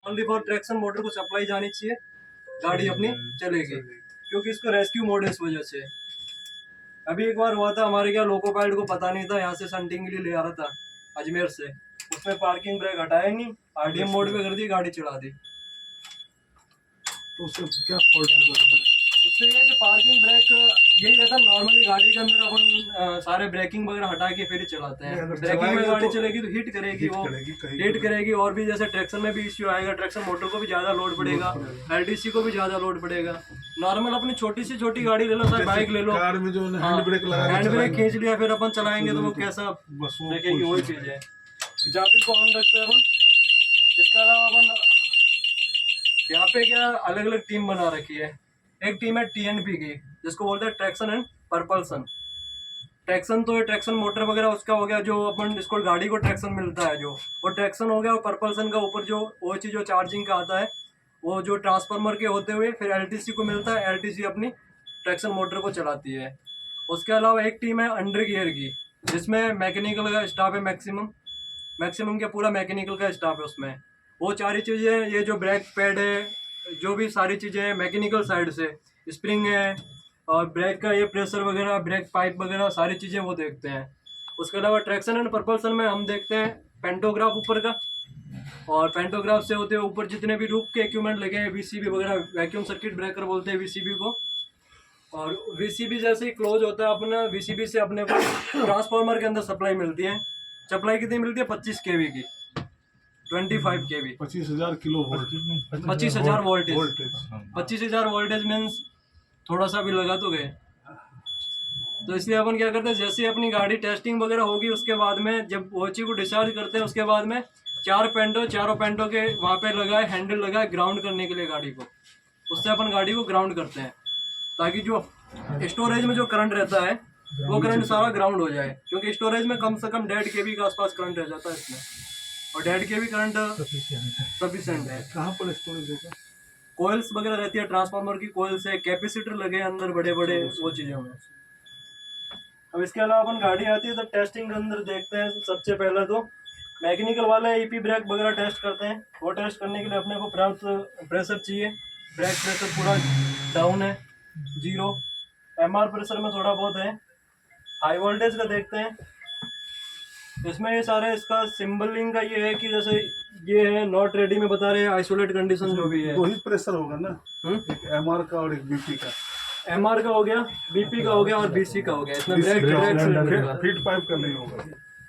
Only for traction motor को supply जानी चाहिए, गाड़ी अपनी चलेगी, क्योंकि इसको रेस्क्यू मोड है इस वजह से। अभी एक बार हुआ था हमारे क्या, लोको पायलट को पता नहीं था, यहाँ से संटिंग के लिए ले आ रहा था अजमेर से, उसमें पार्किंग ब्रेक हटाया नहीं, आरडीएम मोड पे कर दी, गाड़ी चढ़ा दी। तो उससे क्या फॉल्ट? उससे ये कि पार्किंग ब्रेक यही रहता है नॉर्मली गाड़ी के अंदर, अपन सारे ब्रेकिंग वगैरह हटा के फिर ही चलाते हैं। ब्रेकिंग में गाड़ी चलेगी तो हिट करेगी, वो हिट करेगी, और भी जैसे ट्रैक्शन में भी इश्यू आएगा, ट्रैक्शन मोटर को भी ज़्यादा लोड पड़ेगा, एलटीसी को भी ज़्यादा लोड पड़ेगा। नॉर्मल अपनी छोटी सी छोटी गाड़ी ले लो, चाहे बाइक ले लो, कार में जो हैंड ब्रेक लगा, हैंड ब्रेक खींच लिया फिर अपन चलाएंगे तो वो कैसा देखेगी, वही चीज़ है। चाबी को ऑन रखते हैं अपन। इसके अलावा अपन यहाँ पे क्या अलग अलग टीम बना रखी है। एक टीम है टीएनपी की, जिसको बोलते हैं ट्रैक्शन एंड परपल्सन। ट्रैक्शन तो ट्रैक्शन मोटर वगैरह उसका हो गया, जो अपन इसको गाड़ी को ट्रैक्शन मिलता है जो, वो ट्रैक्शन हो गया। और परपल्सन का ऊपर जो वो चीज़ जो चार्जिंग का आता है, वो जो ट्रांसफार्मर के होते हुए फिर एलटीसी को मिलता है, एलटीसी अपनी ट्रैक्शन मोटर को चलाती है। उसके अलावा एक टीम है अंडर गियर की, जिसमें मैकेनिकल का स्टाफ है, मैक्सिमम क्या पूरा मैकेनिकल का स्टाफ है उसमें। वो सारी चीज़ें, ये जो ब्रेक पैड है, जो भी सारी चीज़ें हैं मैकेनिकल साइड से, स्प्रिंग है और ब्रेक का ये प्रेशर वगैरह, ब्रेक पाइप वगैरह सारी चीज़ें वो देखते हैं। उसके अलावा ट्रैक्शन एंड परपल्सन में हम देखते हैं पेंटोग्राफ ऊपर का, और पेंटोग्राफ से होते हैं ऊपर जितने भी रूप के इक्विपमेंट लगे हैं, वीसीबी वगैरह, वैक्यूम सर्किट ब्रेकर बोलते हैं वीसीबी को। और वीसीबी जैसे ही क्लोज होता है अपना, वीसीबी से अपने को ट्रांसफार्मर के अंदर सप्लाई मिलती है। सप्लाई कितनी मिलती है? 25 kV की, 25 kV, 25,000 kilo volt, 25,000 voltage. 25,000 voltage means थोड़ा सा भी लगा तो गए। तो इसलिए अपन क्या करते हैं, जैसे ही अपनी गाड़ी टेस्टिंग वगैरह होगी, उसके बाद में जब वॉची को डिस्चार्ज करते हैं, उसके बाद में चारों पेंटो के वहाँ पे लगाए, हैंडल लगाए ग्राउंड करने के लिए गाड़ी को, उससे अपन गाड़ी को ग्राउंड करते हैं, ताकि जो स्टोरेज में जो करंट रहता है वो करंट सारा ग्राउंड हो जाए। क्योंकि स्टोरेज में कम से कम 1.5 kV के आसपास करंट रह जाता है इसमें, और 1.5 kV करंट सफिशिएंट है। कहाँ पर स्टोरेज होगा? कोयल्स वगैरह रहती है, ट्रांसफार्मर की कोयल्स है, कैपेसिटर लगे हैं अंदर बड़े बड़े, वो चीज़ें हैं। अब इसके अलावा अपन गाड़ी आती है तो टेस्टिंग के अंदर देखते हैं। सबसे पहले तो मैकेनिकल वाले ईपी ब्रेक वगैरह टेस्ट करते हैं। वो टेस्ट करने के लिए अपने को पर्याप्त प्रेशर चाहिए। ब्रेक प्रेशर पूरा डाउन है, 0। एमआर प्रेशर में थोड़ा बहुत है। हाई वोल्टेज का देखते हैं। इसमें ये सारे इसका सिंबलिंग का ये है कि जैसे ये है नॉट रेडी में बता रहे हैं, आइसोलेट कंडीशन जो भी है। 2 ही प्रेशर होगा ना, एक एमआर का और एक बीपी का। एमआर का हो गया, बीपी का हो गया और बीसी का हो गया। इसमें ब्रेक फीड पाइप का नहीं होगा,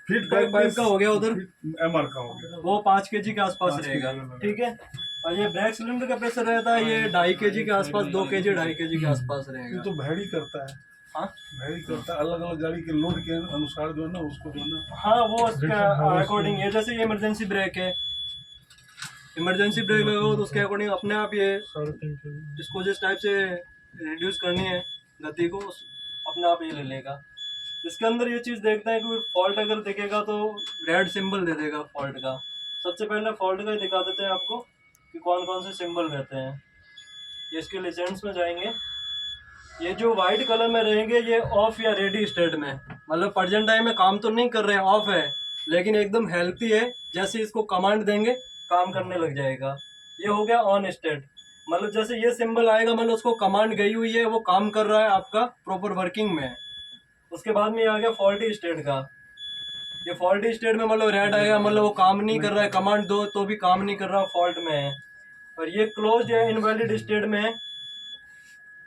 फीड पाइप का हो गया, उधर एमआर का हो गया, वो 5 kg के आसपास रहेगा, ठीक है। और ये ब्रेक सिलेंडर का प्रेशर रहता है, ये 2.5 kg के आसपास, 2 kg 2.5 kg के आसपास रहेगा। ये तो वैरी करता है। हाँ, वैरी करता है, अलग अलग गाड़ी के लोड के अनुसार जो है ना, उसको जो है ना, हाँ वो अकॉर्डिंग है। जैसे ये इमरजेंसी ब्रेक है, इमरजेंसी ब्रेक लगाओ तो उसके अकॉर्डिंग अपने आप ये इसको जिस टाइप से रिड्यूस करनी है गति को, अपने आप ये ले लेगा। इसके अंदर ये चीज़ देखते हैं कि फॉल्ट अगर दिखेगा तो रेड सिंबल दे देगा फॉल्ट का। सबसे पहले फॉल्ट का ही दिखा देते हैं आपको कि कौन कौन से सिंबल रहते हैं। ये इसके लेजेंड्स में जाएंगे। ये जो वाइट कलर में रहेंगे ये ऑफ या रेडी स्टेट में, मतलब प्रेजेंट टाइम में काम तो नहीं कर रहे हैं, ऑफ है, लेकिन एकदम हेल्थी है। जैसे इसको कमांड देंगे काम करने लग जाएगा। ये हो गया ऑन स्टेट, मतलब जैसे ये सिंबल आएगा मतलब उसको कमांड गई हुई है, वो काम कर रहा है, आपका प्रॉपर वर्किंग में है। उसके बाद में ये आ गया फॉल्टी स्टेट का। ये फॉल्टी स्टेट में मतलब रेड आएगा, मतलब वो काम नहीं कर रहा है, कमांड दो तो भी काम नहीं कर रहा, फॉल्ट में है। और ये क्लोज या इनवैलिड स्टेट में है।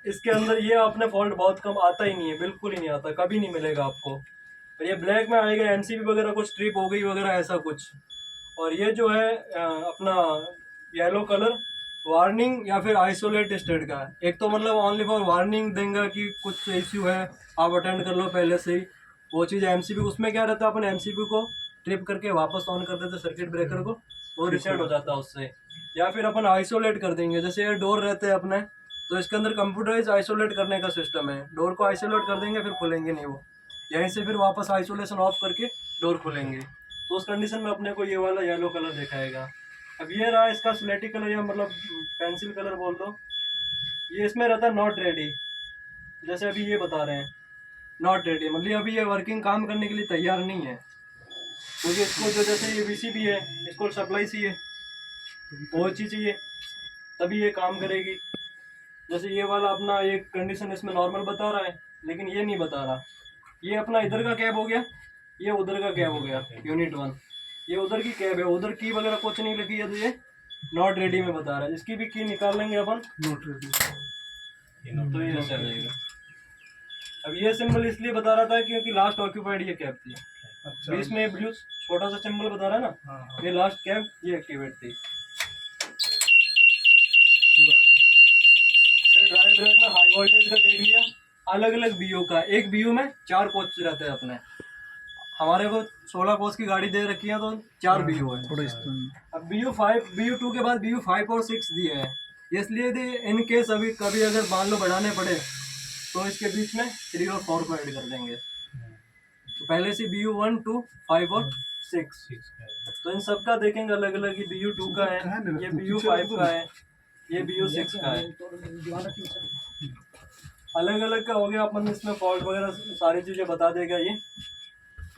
इसके अंदर ये अपने फॉल्ट बहुत कम आता ही नहीं है, बिल्कुल ही नहीं आता, कभी नहीं मिलेगा आपको। और ये ब्लैक में आएगा एमसीबी वगैरह कुछ ट्रिप हो गई वगैरह ऐसा कुछ। और ये जो है अपना येलो कलर वार्निंग या फिर आइसोलेट स्टेट का। एक तो मतलब ओनली फॉर वार्निंग देंगे कि कुछ इश्यू है, आप अटेंड कर लो पहले से ही, वो चीज़। एमसीबी उसमें क्या रहता है, अपन एमसीबी को ट्रिप करके वापस ऑन कर देते सर्किट ब्रेकर को, वो रिसेट हो जाता है उससे। या फिर अपन आइसोलेट कर देंगे, जैसे ये डोर रहते हैं अपने, तो इसके अंदर कंप्यूटराइज आइसोलेट करने का सिस्टम है। डोर को आइसोलेट कर देंगे फिर खुलेंगे नहीं वो, यहीं से फिर वापस आइसोलेशन ऑफ करके डोर खुलेंगे। तो उस कंडीशन में अपने को ये वाला येलो कलर दिखाएगा। अब ये रहा इसका स्लेटी कलर या मतलब पेंसिल कलर बोल दो। ये इसमें रहता है नॉट रेडी, जैसे अभी ये बता रहे हैं नॉट रेडी, मतलब अभी ये वर्किंग काम करने के लिए तैयार नहीं है। क्योंकि इसको जो जैसे ये वीसीबी है, इसको सप्लाई सी है, वो चीज़ चाहिए तभी ये काम करेगी। जैसे ये वाला अपना एक कंडीशन इसमें नॉर्मल बता रहा है, लेकिन ये नहीं बता रहा। ये अपना इधर का कैब हो गया, ये उधर का कैब हो गया, यूनिट 1। ये उधर की कैब है, उधर की वगैरह कुछ नहीं लगी है, तो ये नॉट रेडी में बता रहा है। जिसकी भी की निकाल लेंगे अपन नॉट रेडी, तो ये ऐसे आ जाएगा। अब ये सिंबल इसलिए बता रहा था क्योंकि लास्ट ऑक्यूपाइड ये कैब थी। अच्छा बीच में ब्लू छोटा सा सिंबल बता रहा है ना, हाँ ये लास्ट कैब ये एक्टिवेट थी। फिर ड्राइव ब्रेक में हाई वोल्टेज का देख लिया, अलग अलग बीयू का। एक बीयू में 4 कोच रहते हैं अपने, हमारे को 16 कोच की गाड़ी दे रखी है तो 4 बीयू है। अब BU2 के बाद BU5 और 6 दिए हैं, इसलिए इन केस अभी कभी अगर मान लो बढ़ाने पड़े तो इसके बीच में 3 और 4 को ऐड कर देंगे। तो पहले से BU1, 2, 5 और 6, तो इन सब का देखेंगे अलग अलग। ये BU2 का है, ये BU5 का है, ये BU6 का है, अलग अलग का हो गया। अपन इसमें फॉल्ट वगैरह सारी चीज़ें बता देगा ये।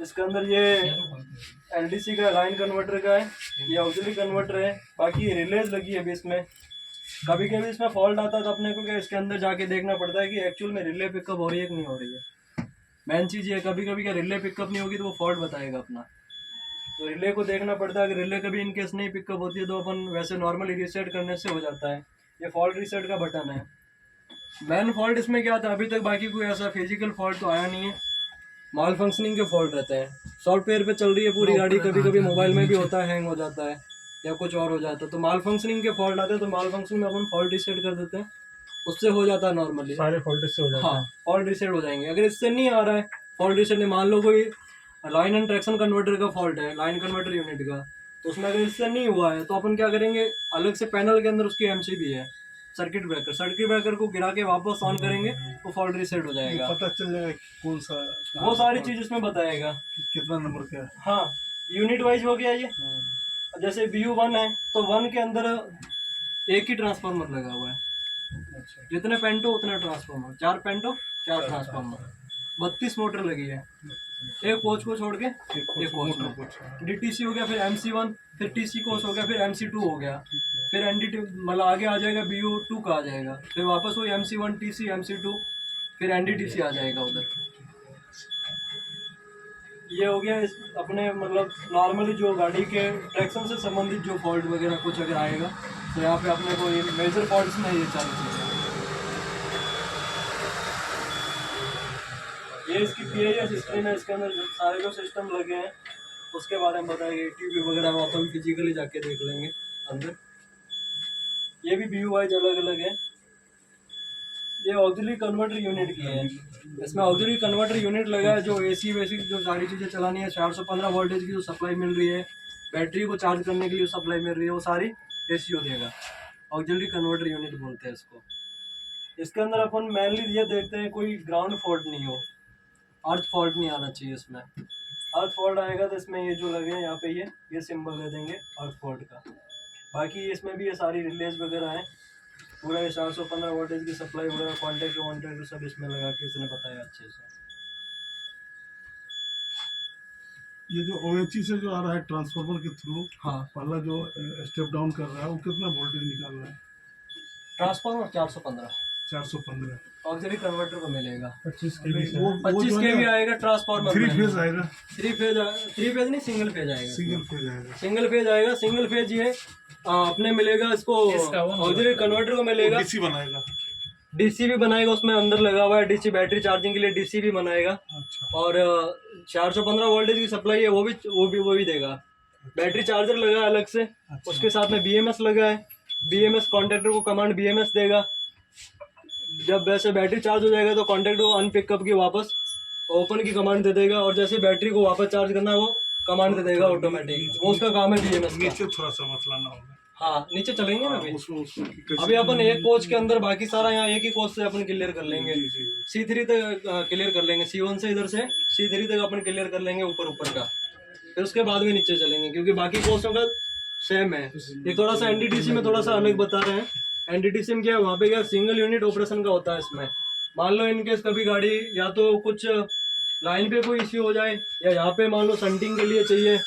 इसके अंदर ये LDC का लाइन कन्वर्टर का है, ये ऑक्सिलरी कन्वर्टर है, बाकी रिलेज लगी है अभी इसमें। कभी कभी इसमें फॉल्ट आता है तो अपने को क्या इसके अंदर जाके देखना पड़ता है कि एक्चुअल में रिले पिकअप हो रही है कि नहीं हो रही है। मेन चीज़ ये, कभी कभी क्या रिले पिकअप नहीं होगी तो वो फॉल्ट बताएगा अपना, तो रिले को देखना पड़ता है। अगर रिले कभी इनकेस नहीं पिकअप होती है तो अपन वैसे नॉर्मली रीसेट करने से हो जाता है। ये फॉल्ट रीसेट का बटन है। मेन फॉल्ट इसमें क्या था, अभी तक बाकी कोई ऐसा फिजिकल फॉल्ट तो आया नहीं है, माल फंक्शनिंग के फॉल्ट रहते हैं। सॉफ्टवेयर पे चल रही है पूरी गाड़ी, कभी कभी मोबाइल में भी होता है, हैंग हो जाता है या कुछ और हो जाता है, तो माल फंक्शनिंग के फॉल्ट आते हैं। तो माल फंक्शनिंग में अपन फॉल्ट रीसेट कर देते हैं, उससे हो जाता है नॉर्मली सारे फॉल्ट से हो जाते हैं। हाँ, फॉल्ट रीसेट हो जाएंगे। अगर इससे नहीं आ रहा है फॉल्ट रीसेट नहीं, मान लो कोई लाइन एंड ट्रैक्शन कन्वर्टर का फॉल्ट है, लाइन कन्वर्टर यूनिट का, तो उसमें अगर इससे नहीं हुआ है तो अपन क्या करेंगे, अलग से पैनल के अंदर उसकी MCB है, सर्किट ब्रेकर को गिरा के वापस ऑन करेंगे तो फॉल्ट रीसेट हो जाएगा। पता चल जाएगा कि कौन सा, वो सारी चीज इसमें बताएगा, कितना नंबर क्या है। हाँ, यूनिट वाइज हो गया ये। जैसे BU1 है तो 1 के अंदर एक ही ट्रांसफार्मर लगा हुआ है, अच्छा, जितने पेंटो उतने ट्रांसफार्मर, 4 पेंटो 4 ट्रांसफार्मर, 32 मोटर लगी है, एक कोच को छोड़ के एक कोच में। DTC हो गया, फिर MC1, फिर TC कोच हो गया, फिर MC2 हो गया, फिर NDT मतलब आगे आ जाएगा BU2 का आ जाएगा, फिर वापस वही MC1 TC MC2, फिर NDTC आ जाएगा उधर। ये हो गया अपने मतलब नॉर्मली जो गाड़ी के ट्रैक्शन से संबंधित जो फॉल्ट वगैरह कुछ अगर आएगा तो यहाँ पे अपने को ये मेजर फॉल्ट्स में ये चालू चीज़ें। ये इसकी PIS स्क्रीन है, इसके अंदर सारे जो सिस्टम लगे हैं उसके बारे में बताएंगे। ट्यूब वगैरह में अपन फिजिकली जाके देख लेंगे अंदर। ये भी BU वाइज अलग अलग है। ये ऑक्सिलरी कन्वर्टर यूनिट की है, इसमें ऑक्सिलरी कन्वर्टर यूनिट लगा है जो AC बेसिक जो सारी चीज़ें चलानी है, 415 वोल्टेज की जो सप्लाई मिल रही है, बैटरी को चार्ज करने के लिए सप्लाई मिल रही है, वो सारी ACO देगा। ऑक्सिलरी कन्वर्टर यूनिट बोलते हैं इसको। इसके अंदर अपन मेनली ये देखते हैं कोई ग्राउंड फॉल्ट नहीं हो, अर्थ फॉल्ट नहीं आना चाहिए इसमें। अर्थ फॉल्ट आएगा तो इसमें ये जो लगे हैं यहाँ पे ये सिंबल दे देंगे अर्थ फॉल्ट का। बाकी इसमें भी ये सारी रिलेज वगैरह है, पूरा ये 415 वोल्टेज की सप्लाई वगैरह, कॉन्टैक्ट सब इसमें लगा के इसने बताया अच्छे से। ये जो OHE से जो आ रहा है ट्रांसफार्मर के थ्रू, हाँ, पहला जो स्टेप डाउन कर रहा है वो कितना वोल्टेज निकाल रहा है? ट्रांसफार्मर 415 ऑक्सिलरी कन्वर्टर को मिलेगा। 25 kV आएगा ट्रांसफार्मर। 3 फेज आएगा, 3 फेज नहीं, सिंगल फेज आएगा। सिंगल फेज आएगा, सिंगल फेज ये अपने मिलेगा इसको, ऑक्सिलरी कन्वर्टर को मिलेगा। DC बनाएगा, DC भी बनाएगा, उसमें अंदर लगा हुआ है DC, बैटरी चार्जिंग के लिए DC भी बनाएगा। अच्छा, और 415 वोल्टेज की सप्लाई है वो भी देगा। बैटरी चार्जर लगा है अलग से, अच्छा। उसके साथ में BMS लगा है, BMS कॉन्टैक्टर को कमांड BMS देगा। जब वैसे बैटरी चार्ज हो जाएगा तो कॉन्टैक्ट को अनपिकअप की वापस ओपन की कमांड दे देगा, और जैसे बैटरी को वापस चार्ज करना है वो कमांड दे देगा ऑटोमेटिक, वो उसका काम है BMS का। नीचे थोड़ा सा बतलाना होगा। हाँ, नीचे चलेंगे ना अभी। उसमें अभी अपन एक कोच के अंदर, बाकी सारा यहाँ एक ही कोच से अपन क्लियर कर लेंगे। जी, जी। C3 तक क्लियर कर लेंगे, C1 से इधर से C3 तक अपन क्लियर कर लेंगे ऊपर का, फिर उसके बाद में नीचे चलेंगे, क्योंकि बाकी कोर्सों का सेम है। ये थोड़ा सा NDTC में थोड़ा सा अलग बता रहे हैं। NDTC में क्या है, वहाँ पे क्या सिंगल यूनिट ऑपरेशन का होता है। इसमें मान लो इनकेस कभी गाड़ी या तो कुछ लाइन पे कोई इश्यू हो जाए, या यहाँ पे मान लो संटिंग के लिए चाहिए,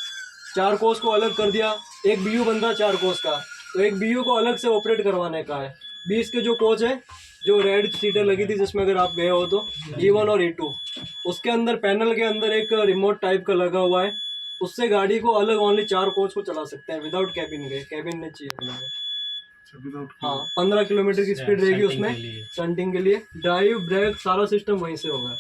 4 कोर्स को अलग कर दिया, एक BU बनता है 4 कोर्स का, तो एक BU को अलग से ऑपरेट करवाने का है। 20 के जो कोच है, जो रेड सीटें लगी थी जिसमें अगर आप गए हो तो E1 और E2, उसके अंदर पैनल के अंदर एक रिमोट टाइप का लगा हुआ है, उससे गाड़ी को अलग ओनली 4 कोच को चला सकते हैं विदाउट कैबिन के। कैबिन नहीं चाहिए अपने को। हाँ, 15 किलोमीटर की स्पीड रहेगी उसमें स्टंटिंग के लिए। ड्राइव ब्रेक सारा सिस्टम वहीं से होगा।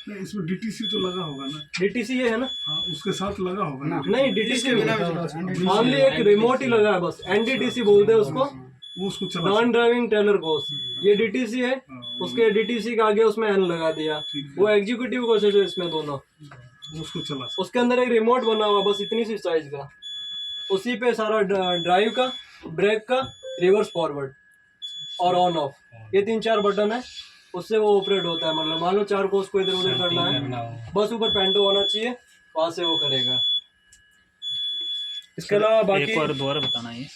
नहीं, इसमें DTC तो लगा होगा ना? DTC ये है ना? हाँ, उसके साथ लगा होगा ना? नहीं, DTC ओनली एक रिमोट ही लगा है बस। NDTC बोलते हैं उसको, वो उसको चला नॉन ड्राइविंग टेलर कोच। ये DTC है, उसके DTC के आगे उसमें N लगा दिया। वो एग्जीक्यूटिव कोच है इसमें दोनों, उसको चला। उसके अंदर एक रिमोट बना हुआ बस इतनी सी साइज का, उसी पे सारा ड्राइव का, ब्रेक का, रिवर्स फॉरवर्ड और ऑन ऑफ, ये 3-4 बटन है, उससे वो ऑपरेट होता है। मतलब मान लो 4 कोर्स को इधर उधर करना है, बस ऊपर पेंटो होना चाहिए, वहां से वो करेगा। इसके अलावा बाकी एक और दोबारा बताना ये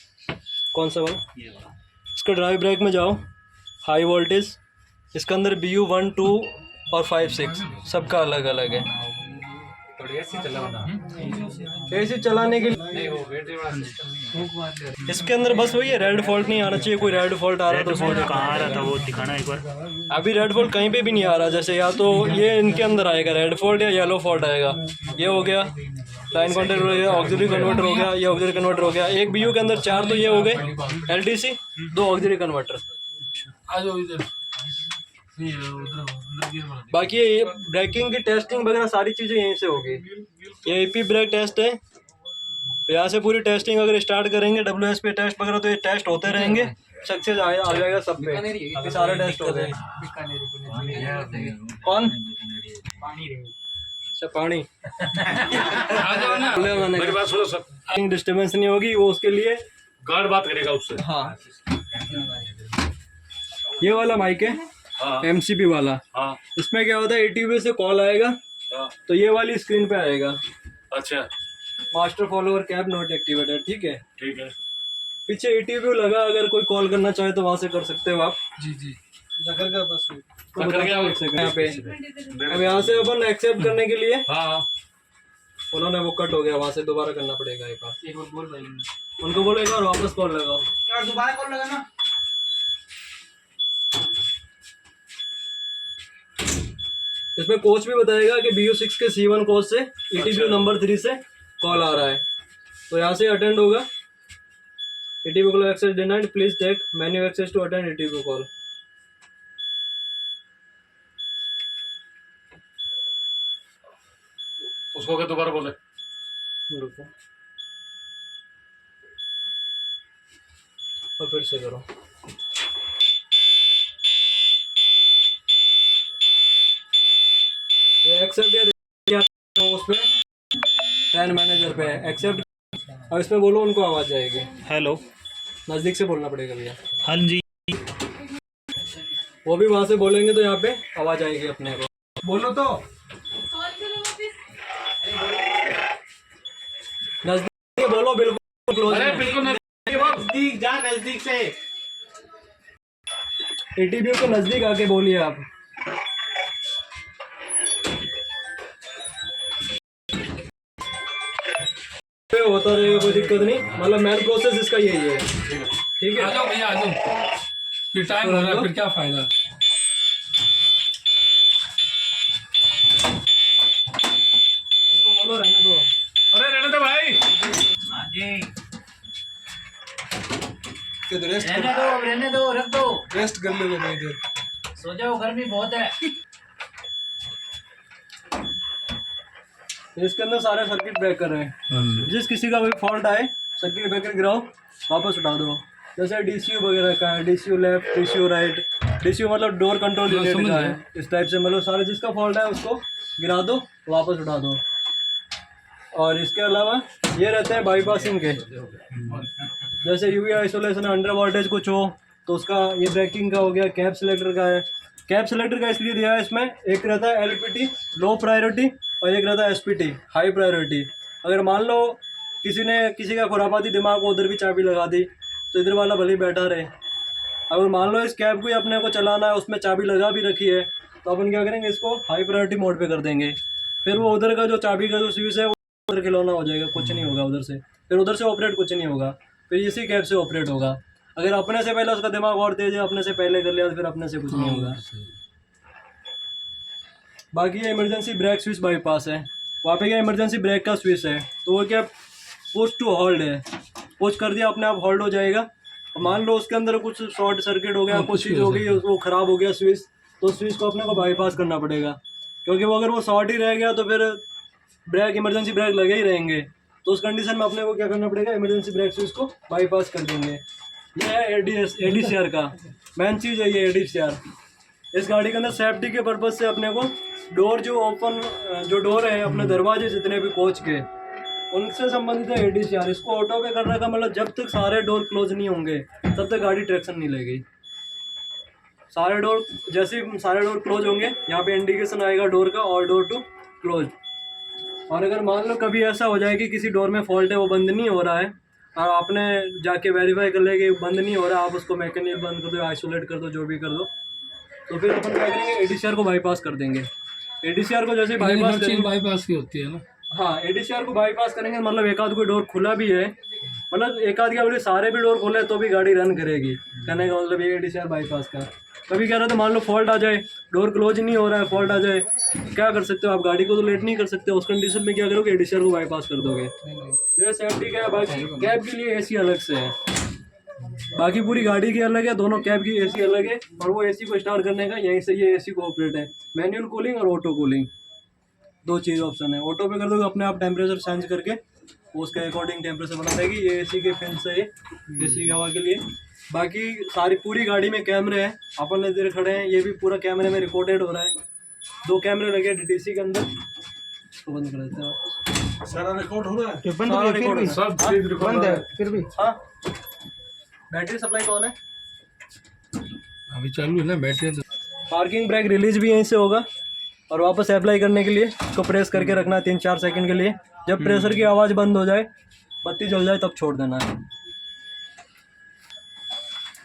कौन सा वाला? ये वाला इसका ड्राइव ब्रेक में जाओ, हाई वोल्टेज, इसके अंदर BU 1, 2 और 5, 6 सबका अलग अलग है। ऐसे चलाने के लिए इसके अंदर बस वही है, रेड फॉल्ट नहीं आना चाहिए। कोई रेड फॉल्ट आ रहा तो फोन कहाँ आ रहा था वो दिखाना एक बार। अभी रेड फॉल्ट कहीं पे भी नहीं आ रहा। जैसे या तो ये इनके अंदर आएगा रेड फॉल्ट या येलो फॉल्ट आएगा। ये हो गया लाइन कॉन्टेक्ट हो गया, ऑक्सिलरी कन्वर्टर हो गया, ये ऑक्सिलरी कन्वर्टर हो गया। एक BU के अंदर 4 तो ये हो गए LTC, 2 ऑक्सिलरी कन्वर्टर। बाकी ये ब्रेकिंग की टेस्टिंग वगैरह सारी चीज़ें यहीं से होगी। ये AP ब्रेक टेस्ट है, यहाँ से पूरी टेस्टिंग अगर स्टार्ट करेंगे WSP टेस्ट वगैरह तो ये टेस्ट होते रहेंगे। सक्सेस आ जाएगा सब पे, ये सारे टेस्ट हो गए। कौन? अच्छा, पानी मेरी बात सुनो सर, डिस्टर्बेंस नहीं होगी वो, उसके लिए गार्ड बात करेगा उससे। हाँ, ये वाला माइक है, हाँ, MCP वाला। हाँ, इसमें क्या होता है, ATV से कॉल आएगा हाँ, तो ये वाली स्क्रीन पे आएगा, अच्छा, master follower cap not activated. ठीक है, ठीक है। पीछे ATV लगा, अगर कोई कॉल करना चाहे तो वहां से कर सकते हो आप। जी जी, नगर का बस तो बताओ एक सेकंड यहाँ पे। अब यहाँ से अपन एक्सेप्ट करने के लिए, हाँ, उन्होंने वो कट हो गया, वहां से दोबारा करना पड़ेगा एक बार। उनको बोलो एक बार वापस कॉल लगाओ यार, दोबारा कॉल लगाना। इसमें कोच भी बताएगा कि BU 6 के C1 कोच से ETB नंबर 3 से कॉल आ रहा है, तो यहाँ से अटेंड होगा। ETB call access denied, please take menu access to attend ETB call. उसको क्या दोबारा बोले? रुको, और फिर से करो। ये एक्सेप्ट या उसमें टैन मैनेजर पे एक्सेप्ट, और इसमें बोलो उनको आवाज आएगी। हेलो, नजदीक से बोलना पड़ेगा भैया। हाँ जी, वो भी वहां से बोलेंगे तो यहाँ पे आवाज आएगी अपने को। बोलो तो नजदीक बोलो, बिल्कुल क्लोज। अरे बिल्कुल नजदीक जा, नजदीक से। ATB के नजदीक आके बोलिए आप। होता रहेगा, कोई दिक्कत नहीं। मतलब मेन प्रोसेस इसका यही है। ठीक है, आ जाओ भैया, आ जाओ, फिर टाइम हो रहा है, फिर क्या फायदा। उनको बोलो रहने दो। अरे रहने दो भाई। हाँ जी, रेस्ट रहने दो, रख दो, रेस्ट कर लो भाई, इधर सो जाओ, गर्मी बहुत है। इसके अंदर सारे सर्किट ब्रेकर हैं। जिस किसी का कोई फॉल्ट आए, सर्किट ब्रेकर गिराओ, वापस उठा दो। जैसे DCU वगैरह का है, DCU left, DCU right, DCU मतलब डोर कंट्रोल रिलेटेड का है, इस टाइप से। मतलब सारे जिसका फॉल्ट है उसको गिरा दो, वापस उठा दो। और इसके अलावा ये रहते हैं बाईपासिंग के, जैसे UV आइसोलेशन, अंडर वोल्टेज कुछ हो तो उसका, ये ब्रेकिंग का हो गया। कैप सिलेक्टर का है, कैप सिलेक्टर का इसलिए दिया है इसमें, एक रहता है LPT लो प्रायोरिटी और एक रहता है SPT हाई प्रायोरिटी। अगर मान लो किसी का खुरापाती दिमाग को उधर भी चाबी लगा दी तो इधर वाला भले ही बैठा रहे। अगर मान लो इस कैब को ही अपने को चलाना है, उसमें चाबी लगा भी रखी है, तो अपन क्या करेंगे, इसको हाई प्रायोरिटी मोड पे कर देंगे। फिर वो उधर का जो चाबी का जो स्विच है वो उधर खिलौना हो जाएगा, कुछ नहीं होगा उधर से, फिर उधर से ऑपरेट कुछ नहीं होगा। फिर इसी कैब से ऑपरेट होगा। अगर अपने से पहले उसका दिमाग और तेज है, अपने से पहले कर लिया तो फिर अपने से कुछ नहीं होगा। बाकी ये इमरजेंसी ब्रेक स्विच बाईपास है, वहाँ पे क्या इमरजेंसी ब्रेक का स्विच है, तो वो क्या पुश टू होल्ड है, पुश कर दिया अपने आप होल्ड हो जाएगा। मान लो उसके अंदर कुछ शॉर्ट सर्किट हो गया, कुछ चीज़ हो गई, वो ख़राब हो गया स्विच, तो स्विच को अपने को बाईपास करना पड़ेगा, क्योंकि वो अगर वो शॉर्ट ही रह गया तो फिर ब्रेक इमरजेंसी ब्रेक लगे ही रहेंगे। तो उस कंडीशन में अपने को क्या करना पड़ेगा, इमरजेंसी ब्रेक स्विच को बाईपास कर देंगे। ये है ADCR का मेन चीज़ है, ये ADCR। इस गाड़ी के अंदर सेफ्टी के पर्पज़ से अपने को डोर जो डोर है अपने दरवाजे जितने भी कोच के, उनसे संबंधित है ADCR। इसको ऑटो पे करने का मतलब जब तक सारे डोर क्लोज नहीं होंगे तब तक गाड़ी ट्रैक्शन नहीं लेगी। सारे डोर जैसे ही सारे डोर क्लोज होंगे, यहाँ पे इंडिकेशन आएगा डोर का, और डोर टू क्लोज। और अगर मान लो कभी ऐसा हो जाए कि किसी डोर में फॉल्ट है, वो बंद नहीं हो रहा है, और आपने जाके वेरीफाई कर ले कि बंद नहीं हो रहा, आप उसको मैकेनिक बंद कर दो, आइसोलेट कर दो, जो भी कर दो, तो फिर अपन क्या करेंगे, ADCR को बाईपास कर देंगे। ADCR को जैसे बाईपास करेंगे, बाईपास की होती है ना। हाँ, ADCR को बाईपास करेंगे मतलब एक आध कोई डोर खुला भी है, मतलब एक आध क्या बोले सारे भी डोर खोले तो भी गाड़ी रन करेगी, कहने का मतलब ये ADCR बाईपास का। कभी कह रहा था मान लो फॉल्ट आ जाए, डोर क्लोज नहीं हो रहा है, फॉल्ट आ जाए, क्या कर सकते हो आप, गाड़ी को तो लेट नहीं कर सकते, उस कंडीशन में क्या करोगे, ADCR को बाईपास कर दोगे। तो ये सेफ्टी का है। बाकी कैब के लिए AC अलग से है, बाकी पूरी गाड़ी की अलग है, दोनों कैब की AC अलग है। और वो AC को स्टार्ट करने का यहीं से ये AC को ऑपरेट है, मैनुअल कूलिंग और ऑटो कूलिंग, दो चीज़ ऑप्शन है। ऑटो पे कर दोगे अपने आप टेम्परेचर सेंस करके उसके अकॉर्डिंग टेम्परेचर बना देगी, ये AC के फैन से है, AC की हवा के लिए। बाकी सारी पूरी गाड़ी में कैमरे हैं, अपन इधर खड़े हैं, ये भी पूरा कैमरे में रिकॉर्डेड हो रहा है। 2 कैमरे लगे DTC के अंदर, तो बंद कर देते हैं। सारा रिकॉर्ड हो रहा है, सारा रिकॉर्ड है, सब चीज रिकॉर्ड बंद है। है फिर भी। हाँ, बैटरी सप्लाई कौन है, अभी चालू है ना बैटरी तो। पार्किंग ब्रेक रिलीज भी यहीं से होगा, और वापस अप्लाई करने के लिए इसको प्रेस करके रखना है 3-4 सेकंड के लिए। जब प्रेशर की आवाज़ बंद हो जाए, बत्ती जल जाए, तब छोड़ देना है।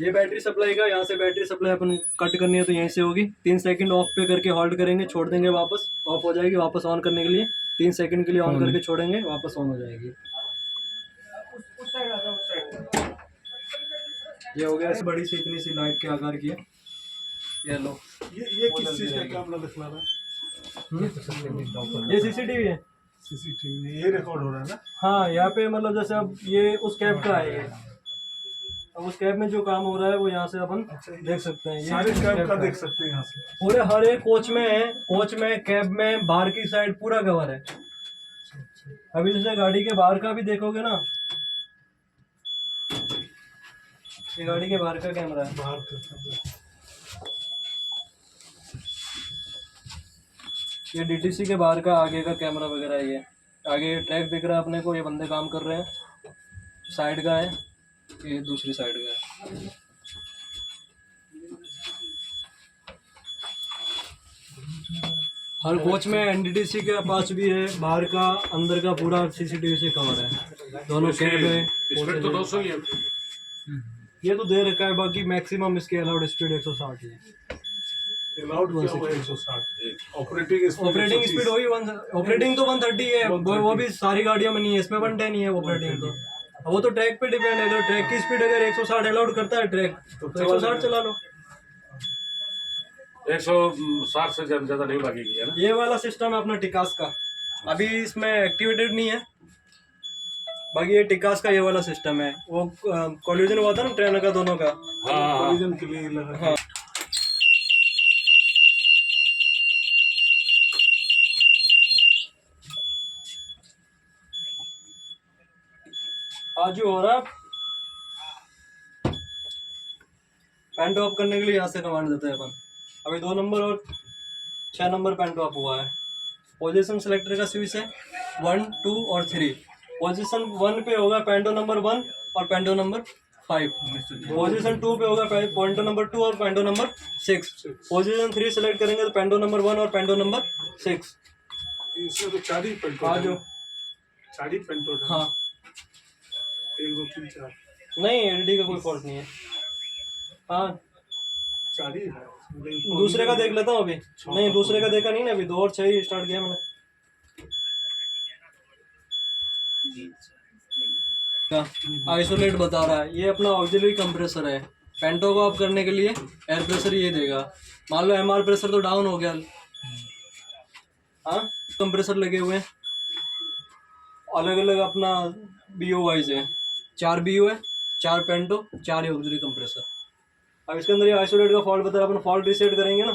ये बैटरी सप्लाई का, यहाँ से बैटरी सप्लाई अपन कट करनी है तो यहीं से होगी। 3 सेकंड ऑफ पे करके होल्ड करेंगे, छोड़ देंगे, वापस ऑफ हो जाएगी, वापस ऑन करने के लिए 3 सेकंड के लिए ऑन करके छोड़ेंगे, वापस ऑन हो जाएगी। ये हो गया, इस बड़ी सी इतनी सी लाइट के आकार की है। ये लो, ये किस चीज का कैमरा दिखला रहा है? ये CCTV है। CCTV में ये रिकॉर्ड हो रहा है ना? हाँ, यहाँ पे मतलब जैसे अब ये उस कैब का है, ये अब उस कैब में जो काम हो रहा है वो यहाँ से अपन देख सकते हैं। ये सारे उस कैब का है। देख सकते हैं यहाँ से। पूरे हर एक कोच में है, कोच में, कैब में, बाहर की साइड पूरा कवर है। अभी जैसे गाड़ी के बाहर का भी देखोगे ना, ये गाड़ी के बाहर का कैमरा है। बाहर का कैमरा। ये DTC के बाहर का आगे का कैमरा वगैरह है। ये आगे ट्रैक दिख रहा है अपने को, ये बंदे काम कर रहे हैं। साइड का है, ये दूसरी साइड का है। हर कोच में NDTC के पास भी है, बाहर का अंदर का पूरा CCTV से कवर है। दोनों कैब है। स्पीड तो 200 ही है। ये तो दे रखा है, बाकी मैक्सिमम इसकी अलाउड स्पीड 160 है। अलाउड क्या हुआ 160? ऑपरेटिंग स्पीड वही ऑपरेटिंग तो 130 है, वो भी सारी गाड़ियों में नहीं है, इसमें 110 ही है ऑपरेटिंग तो। वो तो ट्रैक पे डिपेंड है, अगर ट्रैक की स्पीड अगर 160 अलाउड करता है ट्रैक, तो 160 चला लो। 160 से ज्यादा नहीं लगेगी है ना? ये वाला सिस्टम है अपना टिकास का, अभी इसमें एक्टिवेटेड नहीं है। बाकी ये टिकास का ये वाला सिस्टम है, वो कोलिजन हुआ था ना ट्रेन का दोनों का, कोलिजन के लिए लगा। हाँ। आज हो रहा पैंट ऑफ करने के लिए यहाँ से कमांड देते हैं अपन। अभी 2 नंबर और 6 नंबर पैंट ऑफ हुआ है। पोजीशन सेलेक्टर का स्विच है 1, 2 और 3। पोजीशन 1 पे होगा पैंटो नंबर 1 और पैंटो नंबर 5। पोजीशन 2 पे होगा पैंटो नंबर 2 और पैंटो नंबर 6। पोजीशन 3 सेलेक्ट करेंगे तो पैंटो नंबर 1 और पैंटो नंबर 6। इसमें तो 4 ही पेंटो हाँ जो 4 ही पेंटो है। हाँ 1 2 3 4 नहीं, एलईडी का कोई फॉल्ट नहीं है। हाँ 4 ही है। दूसरे का देख लेता हूँ अभी। नहीं दूसरे का देखा नहीं ना अभी, 2 और 6 ही स्टार्ट किया मैंने। का आइसोलेट बता रहा है। ये अपना ऑक्सिलरी कंप्रेसर है। पेंटो को ऑफ करने के लिए एयर प्रेशर ये देगा। मान लो एमआर प्रेशर तो डाउन हो गया, हाँ, कंप्रेसर लगे हुए हैं अलग अलग अपना बीओ वाइज है। 4 बीओ है, 4 पेंटो, 4 ऑक्सिलरी कंप्रेसर। अब इसके अंदर ये आइसोलेट का फॉल्ट बता रहा है। अपन फॉल्ट रिसेट करेंगे ना,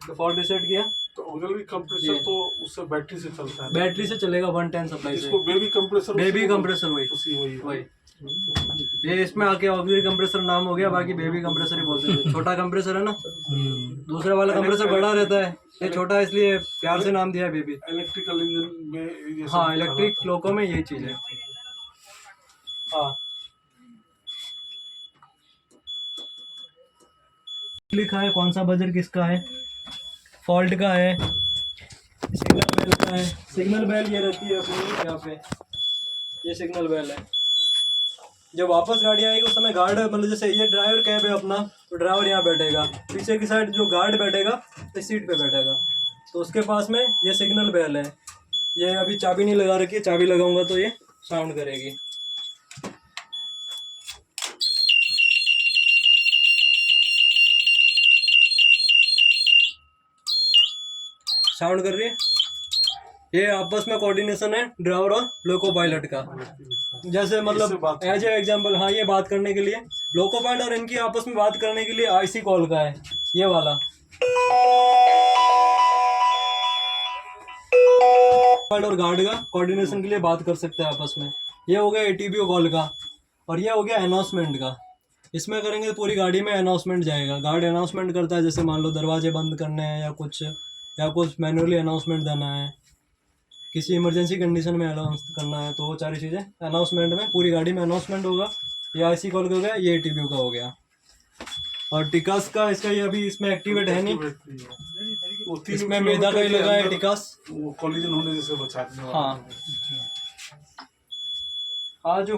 तो फॉल्ट रिसेट किया तो ऑक्सिलरी कंप्रेसर तो उससे बैटरी से चलता है, बैटरी से चलेगा 110 सप्लाई से। इसको बेबी कंप्रेसर, बेबी कंप्रेसर वही वही ये इसमें आके ऑक्सिलरी कंप्रेसर नाम हो गया, बाकी बेबी कंप्रेसर ही बोलते हैं। छोटा कंप्रेसर है ना, दूसरा वाला कंप्रेसर बड़ा रहता है, ये छोटा इसलिए प्यार से नाम दिया है बेबी। इलेक्ट्रिकल इंजन में ये सब हाँ, इलेक्ट्रिक लोको में ये चीज है। हाँ, लिखा है कौन सा बजर किसका है, फॉल्ट का है, सिग्नल बेल का है। सिग्नल बेल ये रहती है अपनी यहाँ पे, ये सिग्नल बेल है। जब वापस गाड़ी आएगी उस समय गार्ड, मतलब जैसे ये ड्राइवर कैब है अपना, तो ड्राइवर यहाँ बैठेगा, पीछे की साइड जो गार्ड बैठेगा इस सीट पे बैठेगा, तो उसके पास में ये सिग्नल बेल है। ये अभी चाबी नहीं लगा रखी है, चाबी लगाऊंगा तो ये साउंड करेगी। साउंड कर रही है। ये आपस में कोऑर्डिनेशन है ड्राइवर और लोको पायलट का। जैसे मतलब एज ए एग्जांपल, हाँ, ये बात करने के लिए लोको पायलट और इनकी आपस में बात करने के लिए आईसी कॉल का है ये वाला। और गार्ड का कोऑर्डिनेशन के लिए बात कर सकते हैं आपस में। ये हो गया एटीपीओ कॉल का, और ये हो गया अनाउंसमेंट का। इसमें करेंगे तो पूरी गाड़ी में अनाउंसमेंट जाएगा। गार्ड अनाउंसमेंट करता है, जैसे मान लो दरवाजे बंद करने हैं या कुछ मैनुअली अनाउंसमेंट देना है, किसी इमरजेंसी कंडीशन में अनाउंस करना है, तो वो सारी चीज़ें अनाउंसमेंट में पूरी गाड़ी में अनाउंसमेंट होगा। ये आईसी कॉल का हो गया, ये एटीपीओ का हो गया। और टिकास का इसका ये अभी इसमें एक्टिवेट है नहीं, इसमें मेदा का ही लगा है टिकास, वो कोलिजन होने से बचाने वाला। हाँ, आज